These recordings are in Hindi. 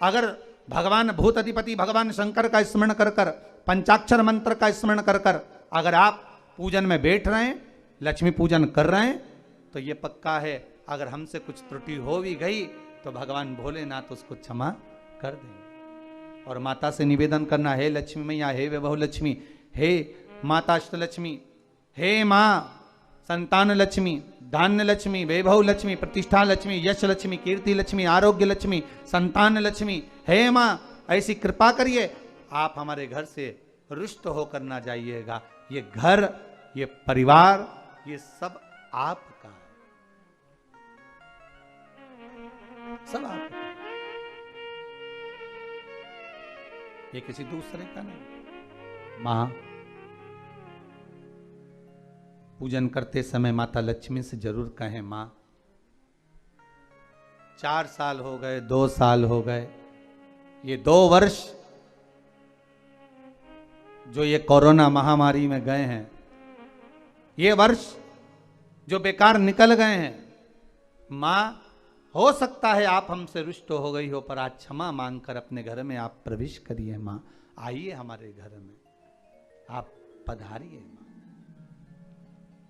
अगर भगवान भूत अधिपति भगवान शंकर का स्मरण कर कर, पंचाक्षर मंत्र का स्मरण कर कर अगर आप पूजन में बैठ रहे हैं, लक्ष्मी पूजन कर रहे हैं, तो ये पक्का है अगर हमसे कुछ त्रुटि हो भी गई तो भगवान भोलेनाथ उसको क्षमा कर देंगे। और माता से निवेदन करना, हे लक्ष्मी मैया, हे वैभव लक्ष्मी, हे माता अष्टलक्ष्मी, हे माँ संतान लक्ष्मी, धान्य लक्ष्मी, वैभव लक्ष्मी, प्रतिष्ठा लक्ष्मी, यश लक्ष्मी, कीर्ति लक्ष्मी, आरोग्य लक्ष्मी, संतान लक्ष्मी, हे माँ ऐसी कृपा करिए, आप हमारे घर से रुष्ट होकर ना जाइएगा। ये घर, ये परिवार, ये सब आपका है, सब आपका है, ये किसी दूसरे का नहीं। मां पूजन करते समय माता लक्ष्मी से जरूर कहें, मां 4 साल हो गए, 2 साल हो गए, ये 2 वर्ष जो ये कोरोना महामारी में गए हैं, ये वर्ष जो बेकार निकल गए हैं, मां हो सकता है आप हमसे रुष्ट हो गई हो, पर आज क्षमा मांगकर अपने घर में आप प्रवेश करिए। मां आइए हमारे घर में, आप पधारिए। मां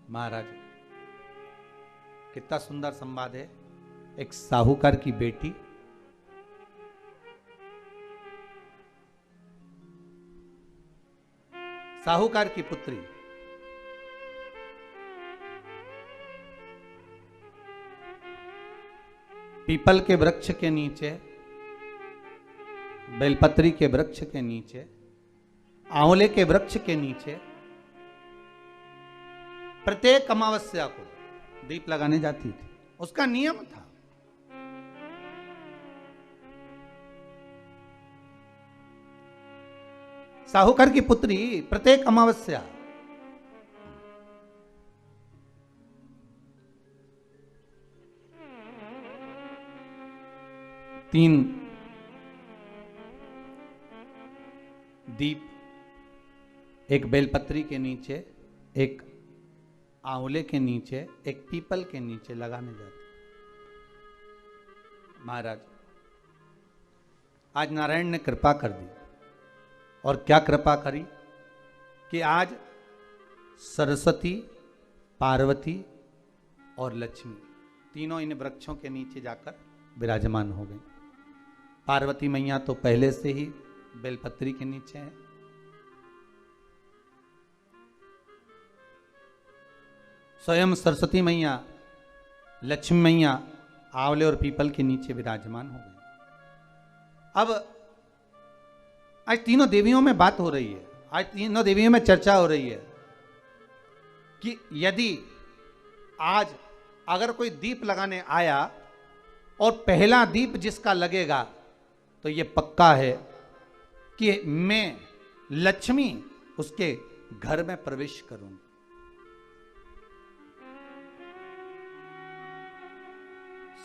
महाराज कितना सुंदर संवाद है। एक साहूकार की बेटी साहूकार की पुत्री पीपल के वृक्ष के नीचे, बेलपत्री के वृक्ष के नीचे, आंवले के वृक्ष के नीचे प्रत्येक अमावस्या को दीप लगाने जाती थी। उसका नियम था। साहूकार की पुत्री प्रत्येक अमावस्या तीन दीप, एक बेलपत्री के नीचे, एक आंवले के नीचे, एक पीपल के नीचे लगाने जाते। महाराज आज नारायण ने कृपा कर दी। और क्या कृपा करी कि आज सरस्वती, पार्वती और लक्ष्मी तीनों इन वृक्षों के नीचे जाकर विराजमान हो गई। पार्वती मैया तो पहले से ही बेलपत्री के नीचे है, स्वयं सरस्वती मैया, लक्ष्मी मैया आंवले और पीपल के नीचे विराजमान हो गई। अब आज तीनों देवियों में बात हो रही है, आज तीनों देवियों में चर्चा हो रही है कि यदि आज अगर कोई दीप लगाने आया और पहला दीप जिसका लगेगा तो ये पक्का है कि मैं लक्ष्मी उसके घर में प्रवेश करूंगी।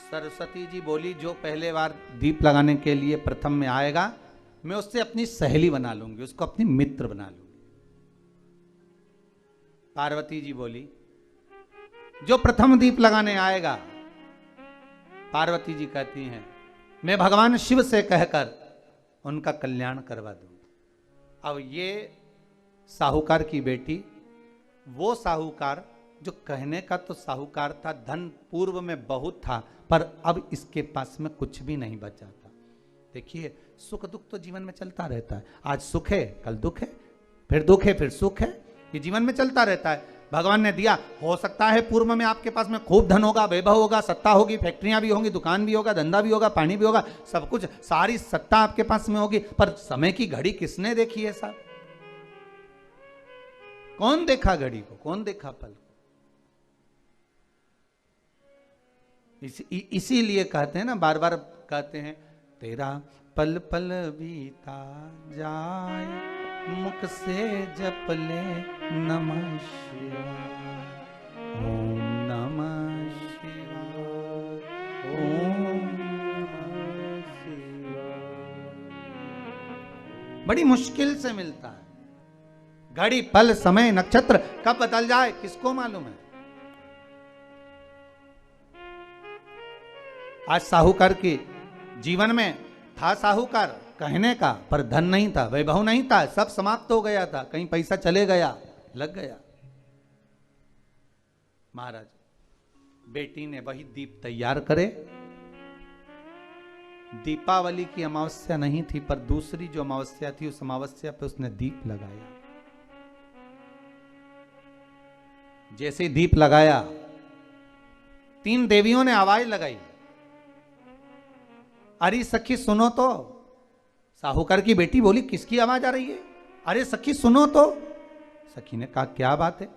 सरस्वती जी बोली, जो पहले बार दीप लगाने के लिए प्रथम में आएगा मैं उससे अपनी सहेली बना लूंगी, उसको अपनी मित्र बना लूंगी। पार्वती जी बोली, जो प्रथम दीप लगाने आएगा, पार्वती जी कहती हैं मैं भगवान शिव से कहकर उनका कल्याण करवा दूंगी। अब ये साहूकार की बेटी, वो साहूकार जो कहने का तो साहूकार था, धन पूर्व में बहुत था, पर अब इसके पास में कुछ भी नहीं बचा था। देखिए सुख दुख तो जीवन में चलता रहता है। आज सुख है, कल दुख है, फिर दुख है, फिर सुख है, ये जीवन में चलता रहता है। भगवान ने दिया, हो सकता है पूर्व में आपके पास में खूब धन होगा, वैभव होगा, सत्ता होगी, फैक्ट्रियां भी होंगी, दुकान भी होगा, धंधा भी होगा, पानी भी होगा, सब कुछ, सारी सत्ता आपके पास में होगी, पर समय की घड़ी किसने देखी है साहब? कौन देखा घड़ी को, कौन देखा पल को? इसीलिए कहते हैं ना, बार बार कहते हैं, तेरा पल पल बीता जाए, मुख से जप ले नमः शिवाय, ओम नमः शिवाय, ओम नमः शिवाय। बड़ी मुश्किल से मिलता है। घड़ी, पल, समय, नक्षत्र कब बदल जाए किसको मालूम है? आज साहूकार के जीवन में था साहूकार कहने का, पर धन नहीं था, वैभव नहीं था, सब समाप्त हो गया था, कहीं पैसा चले गया, लग गया। महाराज बेटी ने वही दीप तैयार करे। दीपावली की अमावस्या नहीं थी, पर दूसरी जो अमावस्या थी, उस अमावस्या पे उसने दीप लगाया। जैसे दीप लगाया, 3 देवियों ने आवाज लगाई, अरे सखी सुनो तो। साहूकार की बेटी बोली, किसकी आवाज आ रही है? अरे सखी सुनो तो। सखी ने कहा, क्या बात है?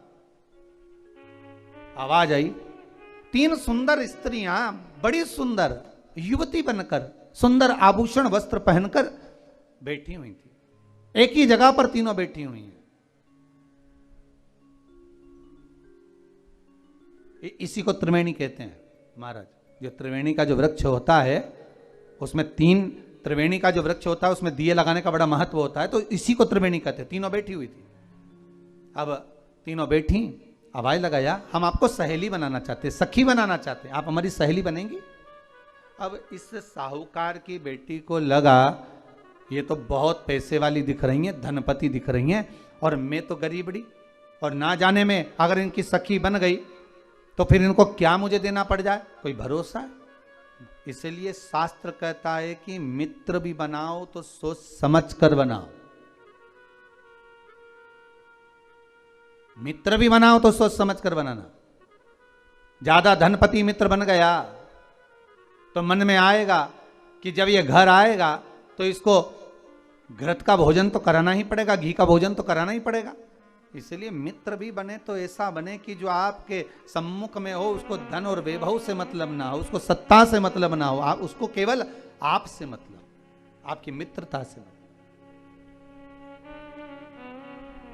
आवाज आई, 3 सुंदर स्त्रियां, बड़ी सुंदर युवती बनकर, सुंदर आभूषण वस्त्र पहनकर बैठी हुई थी। एक ही जगह पर तीनों बैठी हुई हैं। इसी को त्रिवेणी कहते हैं महाराज। जो त्रिवेणी का जो वृक्ष होता है, उसमें 3 त्रिवेणी का जो वृक्ष होता है, उसमें दिए लगाने का बड़ा महत्व होता है, तो इसी को त्रिवेणी कहते हैं। तीनों बैठी हुई थी। अब तीनों बैठी, आवाज लगाया, हम आपको सहेली बनाना चाहते, सखी बनाना चाहते, आप हमारी सहेली बनेंगी? अब इस साहूकार की बेटी को लगा, ये तो बहुत पैसे वाली दिख रही हैं, धनपति दिख रही हैं, और मैं तो गरीबड़ी, और ना जाने में अगर इनकी सखी बन गई तो फिर इनको क्या मुझे देना पड़ जाए, कोई भरोसा है? इसलिए शास्त्र कहता है कि मित्र भी बनाओ तो सोच समझ कर बनाओ। मित्र भी बनाओ तो सोच समझ कर बनाना। ज्यादा धनपति मित्र बन गया तो मन में आएगा कि जब ये घर आएगा तो इसको घृत का भोजन तो कराना ही पड़ेगा, घी का भोजन तो कराना ही पड़ेगा। इसलिए मित्र भी बने तो ऐसा बने कि जो आपके सम्मुख में हो, उसको धन और वैभव से मतलब ना हो, उसको सत्ता से मतलब ना हो, आप उसको केवल आप से मतलब, आपकी मित्रता से मतलब।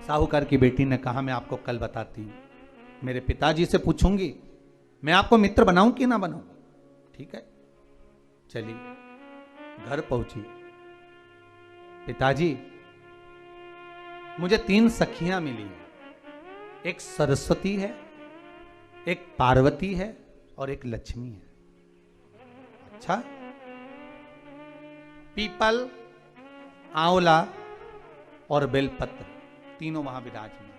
साहूकार की बेटी ने कहा, मैं आपको कल बताती हूं, मेरे पिताजी से पूछूंगी मैं आपको मित्र बनाऊं कि ना बनाऊं। ठीक है, चलिए घर पहुंची। पिताजी, मुझे 3 सखियां मिली हैं, एक सरस्वती है, एक पार्वती है और एक लक्ष्मी है। अच्छा, पीपल, आंवला और बेलपत्र तीनों वहां विराजमान।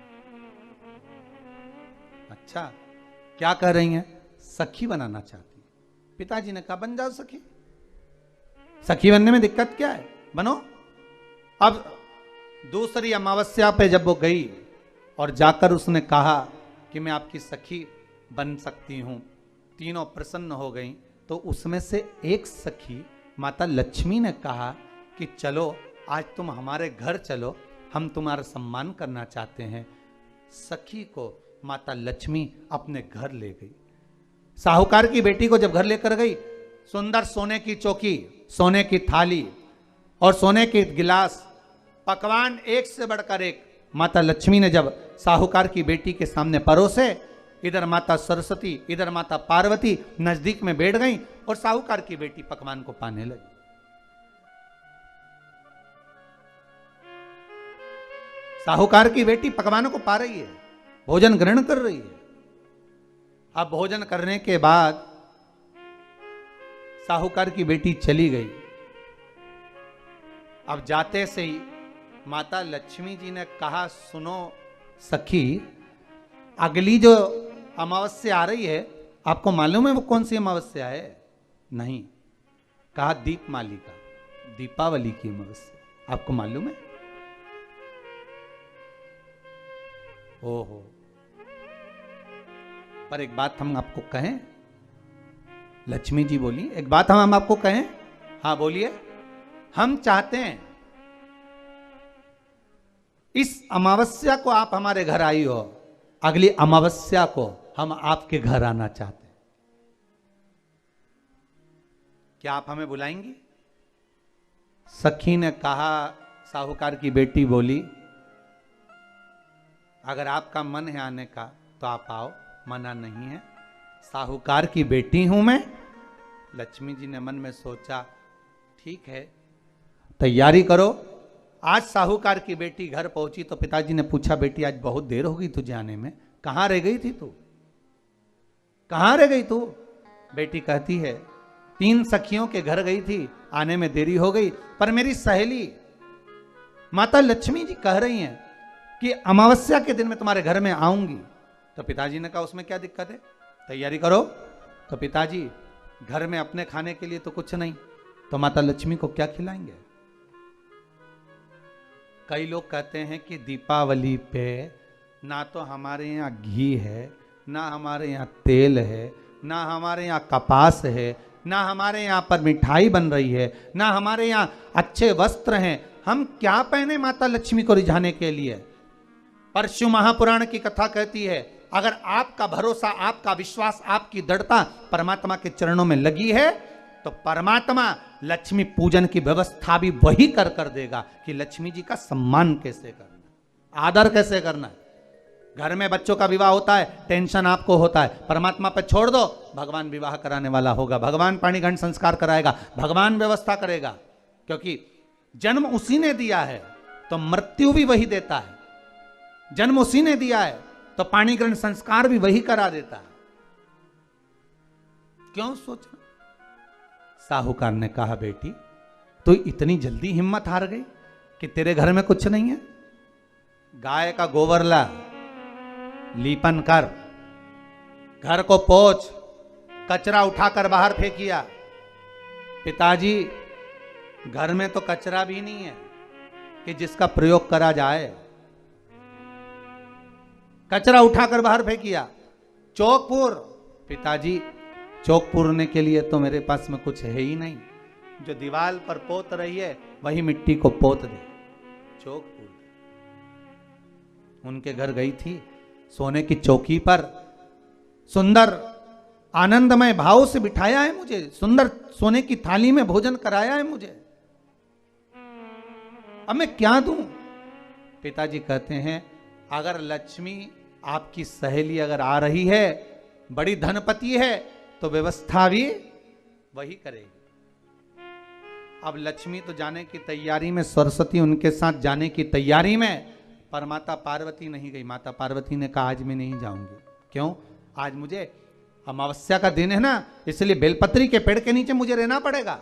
अच्छा, क्या कह रही हैं? सखी बनाना चाहती। पिताजी ने कहा, बन जाओ सखी, सखी बनने में दिक्कत क्या है, बनो। अब दूसरी अमावस्या पे जब वो गई और जाकर उसने कहा कि मैं आपकी सखी बन सकती हूं, तीनों प्रसन्न हो गई। तो उसमें से एक सखी माता लक्ष्मी ने कहा कि चलो आज तुम हमारे घर चलो, हम तुम्हारा सम्मान करना चाहते हैं। सखी को माता लक्ष्मी अपने घर ले गई। साहूकार की बेटी को जब घर लेकर गई, सुंदर सोने की चौकी, सोने की थाली और सोने के गिलास, पकवान एक से बढ़कर एक माता लक्ष्मी ने जब साहूकार की बेटी के सामने परोसे, इधर माता सरस्वती, इधर माता पार्वती नजदीक में बैठ गई और साहूकार की बेटी पकवान को पाने लगी। साहूकार की बेटी पकवानों को पा रही है, भोजन ग्रहण कर रही है। अब भोजन करने के बाद साहूकार की बेटी चली गई। अब जाते से ही माता लक्ष्मी जी ने कहा, सुनो सखी, अगली जो अमावस्या आ रही है, आपको मालूम है वो कौन सी अमावस्या है? नहीं। कहा, दीपमालिका, दीपावली की अमावस्या, आपको मालूम है? ओहो, पर एक बात हम आपको कहें। लक्ष्मी जी बोली, एक बात हम आपको कहें। हाँ बोलिए। हम चाहते हैं इस अमावस्या को आप हमारे घर आई हो, अगली अमावस्या को हम आपके घर आना चाहते हैं, क्या आप हमें बुलाएंगी? सखी ने कहा, साहूकार की बेटी बोली, अगर आपका मन है आने का तो आप आओ, मना नहीं है। साहूकार की बेटी हूं मैं। लक्ष्मी जी ने मन में सोचा, ठीक है, तैयारी करो। आज साहूकार की बेटी घर पहुंची तो पिताजी ने पूछा, बेटी आज बहुत देर हो गई तुझे आने में, कहां रह गई थी तू, कहां रह गई तू? बेटी कहती है, 3 सखियों के घर गई थी, आने में देरी हो गई, पर मेरी सहेली माता लक्ष्मी जी कह रही हैं कि अमावस्या के दिन मैं तुम्हारे घर में आऊंगी। तो पिताजी ने कहा उसमें क्या दिक्कत है, तैयारी करो। तो पिताजी घर में अपने खाने के लिए तो कुछ नहीं, तो माता लक्ष्मी को क्या खिलाएंगे। कई लोग कहते हैं कि दीपावली पे ना तो हमारे यहाँ घी है, ना हमारे यहाँ तेल है, ना हमारे यहाँ कपास है, ना हमारे यहाँ पर मिठाई बन रही है, ना हमारे यहाँ अच्छे वस्त्र हैं, हम क्या पहने माता लक्ष्मी को रिझाने के लिए। परशु महापुराण की कथा कहती है अगर आपका भरोसा, आपका विश्वास, आपकी दृढ़ता परमात्मा के चरणों में लगी है तो परमात्मा लक्ष्मी पूजन की व्यवस्था भी वही कर देगा कि लक्ष्मी जी का सम्मान कैसे करना, आदर कैसे करना है। घर में बच्चों का विवाह होता है, टेंशन आपको होता है, परमात्मा पर छोड़ दो, भगवान विवाह कराने वाला होगा, भगवान पाणिग्रहण संस्कार कराएगा, भगवान व्यवस्था करेगा, क्योंकि जन्म उसी ने दिया है तो मृत्यु भी वही देता है, जन्म उसी ने दिया है तो पाणिग्रहण संस्कार भी वही करा देता है। क्यों सोचना। साहूकार ने कहा बेटी तू इतनी जल्दी हिम्मत हार गई कि तेरे घर में कुछ नहीं है। गाय का गोबर ला, लीपन कर, घर को पोंछ, कचरा उठाकर बाहर फेंकिया। पिताजी घर में तो कचरा भी नहीं है कि जिसका प्रयोग करा जाए, कचरा उठाकर बाहर फेंकिया। चौक पूर, पिताजी चौक पूरने के लिए तो मेरे पास में कुछ है ही नहीं, जो दीवार पर पोत रही है वही मिट्टी को पोत दे, चौक पूर। उनके घर गई थी, सोने की चौकी पर सुंदर आनंदमय भाव से बिठाया है मुझे, सुंदर सोने की थाली में भोजन कराया है मुझे, अब मैं क्या दूं। पिताजी कहते हैं अगर लक्ष्मी आपकी सहेली अगर आ रही है, बड़ी धनपति है, तो व्यवस्था भी वही करेगी। अब लक्ष्मी तो जाने की तैयारी में, सरस्वती उनके साथ जाने की तैयारी में, पर माता पार्वती नहीं गई। माता पार्वती ने कहा आज मैं नहीं जाऊंगी। क्यों? आज मुझे अमावस्या का दिन है ना, इसलिए बेलपत्री के पेड़ के नीचे मुझे रहना पड़ेगा।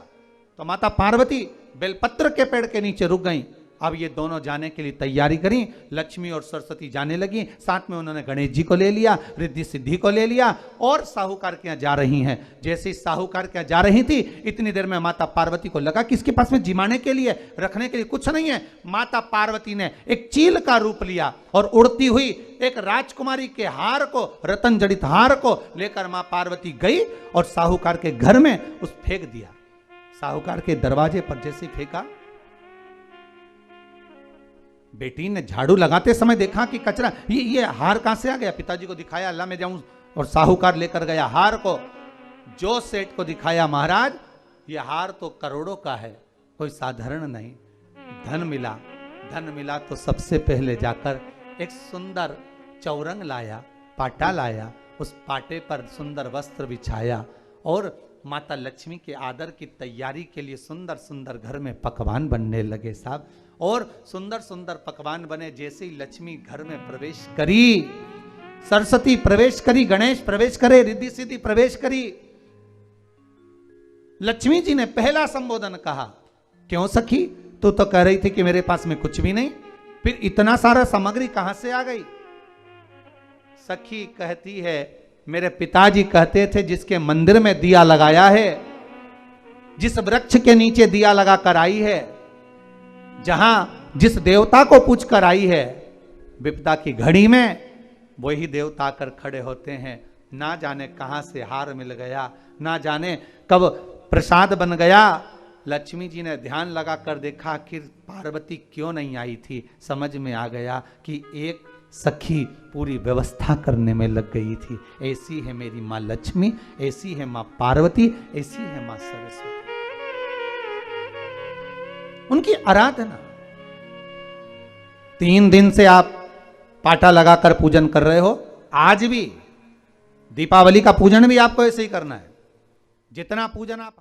तो माता पार्वती बेलपत्र के पेड़ के नीचे रुक गई। अब ये दोनों जाने के लिए तैयारी करी, लक्ष्मी और सरस्वती जाने लगी। साथ में उन्होंने गणेश जी को ले लिया, रिद्धि सिद्धि को ले लिया और साहूकार के यहाँ जा रही हैं। जैसे ही साहूकार के यहाँ जा रही थी, इतनी देर में माता पार्वती को लगा कि इसके पास में जिमाने के लिए, रखने के लिए कुछ नहीं है। माता पार्वती ने एक चील का रूप लिया और उड़ती हुई एक राजकुमारी के हार को, रतन जड़ित हार को लेकर मां पार्वती गई और साहूकार के घर में उस फेंक दिया। साहूकार के दरवाजे पर जैसे फेंका, बेटी ने झाड़ू लगाते समय देखा कि कचरा, ये हार कहां से आ गया। पिताजी को दिखाया, अल्लाह मैं जाऊं, और साहूकार लेकर गया हार को। जो सेठ को दिखाया, महाराज ये हार तो करोड़ों का है, कोई साधारण नहीं। धन मिला तो सबसे पहले जाकर एक सुंदर चौरंग लाया, पाटा लाया, उस पाटे पर सुंदर वस्त्र बिछाया और माता लक्ष्मी के आदर की तैयारी के लिए सुंदर सुंदर घर में पकवान बनने लगे साहब। और सुंदर सुंदर पकवान बने। जैसे ही लक्ष्मी घर में प्रवेश करी, सरस्वती प्रवेश करी, गणेश प्रवेश करे, रिद्धि सिद्धि प्रवेश करी, लक्ष्मी जी ने पहला संबोधन कहा, क्यों सखी तू तो कह रही थी कि मेरे पास में कुछ भी नहीं, फिर इतना सारा सामग्री कहां से आ गई। सखी कहती है मेरे पिताजी कहते थे जिसके मंदिर में दिया लगाया है, जिस वृक्ष के नीचे दिया लगा कर आई है, जहां जिस देवता को पूछ कर आई है, विपदा की घड़ी में वही देवता आकर खड़े होते हैं। ना जाने कहां से हार मिल गया, ना जाने कब प्रसाद बन गया। लक्ष्मी जी ने ध्यान लगा कर देखा कि पार्वती क्यों नहीं आई थी। समझ में आ गया कि एक सखी पूरी व्यवस्था करने में लग गई थी। ऐसी है मेरी माँ लक्ष्मी, ऐसी है माँ पार्वती, ऐसी है माँ सरस्वती। उनकी आराधना 3 दिन से आप पाटा लगाकर पूजन कर रहे हो। आज भी दीपावली का पूजन भी आपको ऐसे ही करना है। जितना पूजन आप